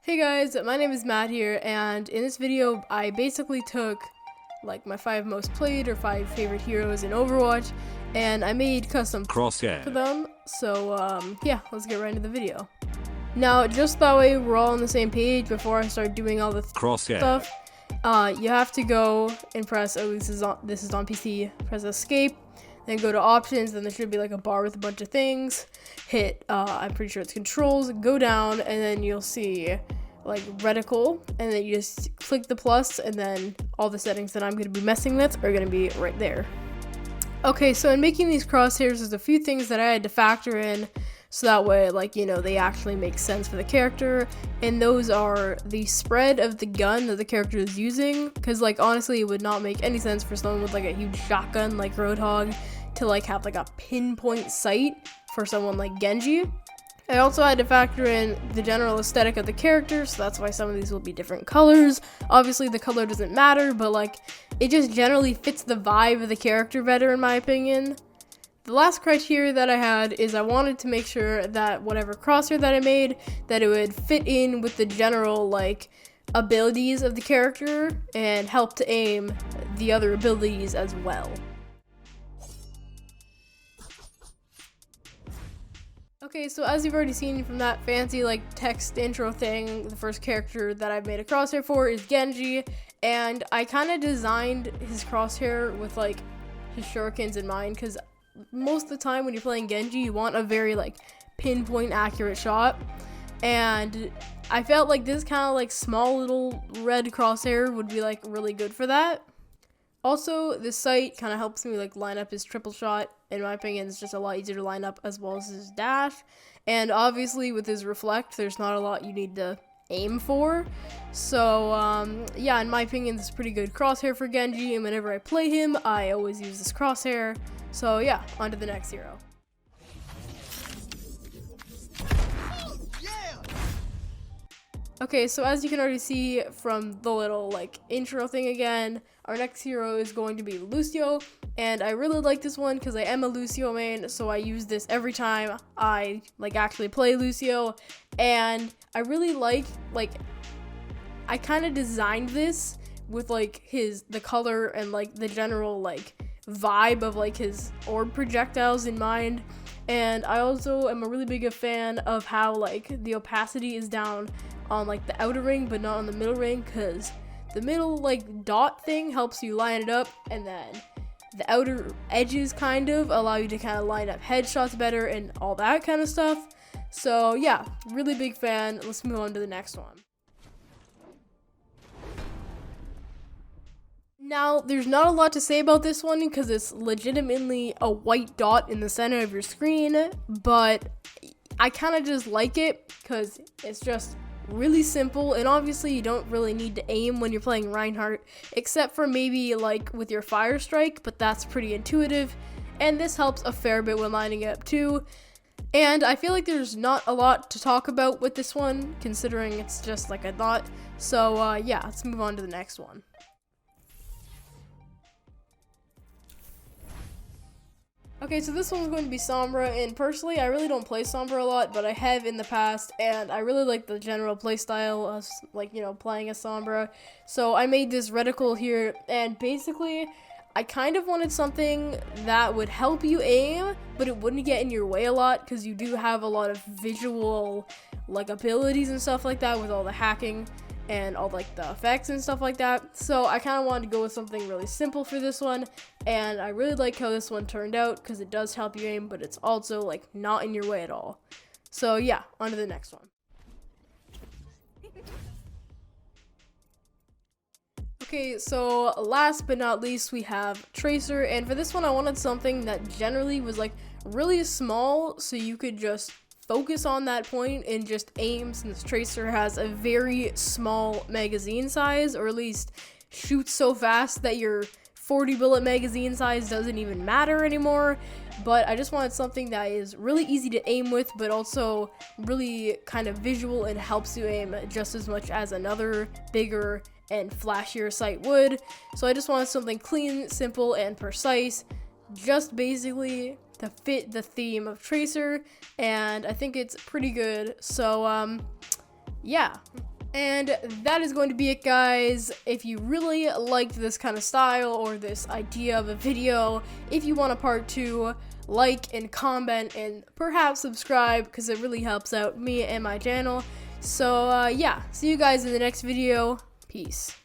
Hey guys, my name is Matt here, and in this video I basically took like my 5 most played or 5 favorite heroes in Overwatch, and I made custom Crosshairs for them. So yeah, let's get right into the video. Now, just that way we're all on the same page before I start doing all the stuff, you have to go and press, oh, this is on PC, press escape, then go to options, then there should be like a bar with a bunch of things, hit, I'm pretty sure it's controls, go down, and then you'll see like reticle, and then you just click the plus, and then all the settings that I'm going to be messing with are going to be right there. Okay, so in making these crosshairs, there's a few things that I had to factor in, so that way, like, you know, they actually make sense for the character, and those are the spread of the gun that the character is using, because, like, honestly, it would not make any sense for someone with, like, a huge shotgun, like Roadhog, to, like, have, like, a pinpoint sight for someone like Genji. I also had to factor in the general aesthetic of the character, so that's why some of these will be different colors. Obviously, the color doesn't matter, but, like, it just generally fits the vibe of the character better, in my opinion. The last criteria that I had is I wanted to make sure that whatever crosshair that I made, that it would fit in with the general, like, abilities of the character and help to aim the other abilities as well. Okay, so as you've already seen from that fancy, like, text intro thing, the first character that I've made a crosshair for is Genji, and I kind of designed his crosshair with, like, his shurikens in mind, because most of the time when you're playing Genji, you want a very, like, pinpoint accurate shot, and I felt like this kind of, like, small little red crosshair would be, like, really good for that. Also, this sight kind of helps me, like, line up his triple shot. In my opinion, it's just a lot easier to line up, as well as his dash, and obviously with his reflect, there's not a lot you need to aim for. So yeah, in my opinion, this is pretty good crosshair for Genji, and whenever I play him, I always use this crosshair. So yeah, on to the next hero. Okay, so as you can already see from the little, like, intro thing again, our next hero is going to be Lucio, and I really like this one because I am a Lucio main, so I use this every time I, like, actually play Lucio, and I really like, I kind of designed this with, like, the color and, like, the general, like, vibe of, like, his orb projectiles in mind. And I also am a really big fan of how, like, the opacity is down on, like, the outer ring but not on the middle ring, because the middle, like, dot thing helps you line it up, and then the outer edges kind of allow you to kind of line up headshots better and all that kind of stuff. So yeah, really big fan. Let's move on to the next one. Now, there's not a lot to say about this one because it's legitimately a white dot in the center of your screen, but I kind of just like it because it's just really simple, and obviously you don't really need to aim when you're playing Reinhardt, except for maybe, like, with your fire strike, but that's pretty intuitive, and this helps a fair bit when lining up too. And I feel like there's not a lot to talk about with this one, considering it's just like a dot. So yeah, let's move on to the next one. Okay, so this one's going to be Sombra, and personally, I really don't play Sombra a lot, but I have in the past, and I really like the general playstyle of, like, you know, playing as Sombra. So I made this reticle here, and basically, I kind of wanted something that would help you aim, but it wouldn't get in your way a lot, because you do have a lot of visual, like, abilities and stuff like that with all the hacking and all, like, the effects and stuff like that. So I kind of wanted to go with something really simple for this one, and I really like how this one turned out because it does help you aim, but it's also, like, not in your way at all. So yeah, on to the next one. Okay, so last but not least, we have Tracer, and for this one I wanted something that generally was, like, really small, so you could just focus on that point and just aim, since Tracer has a very small magazine size, or at least shoots so fast that your 40 bullet magazine size doesn't even matter anymore. But I just wanted something that is really easy to aim with, but also really kind of visual and helps you aim just as much as another bigger and flashier sight would. So I just wanted something clean, simple, and precise, just basically to fit the theme of Tracer, and I think it's pretty good. So yeah. And that is going to be it, guys. If you really liked this kind of style or this idea of a video, if you want a part 2, like and comment and perhaps subscribe, because it really helps out me and my channel. So yeah, see you guys in the next video. Peace.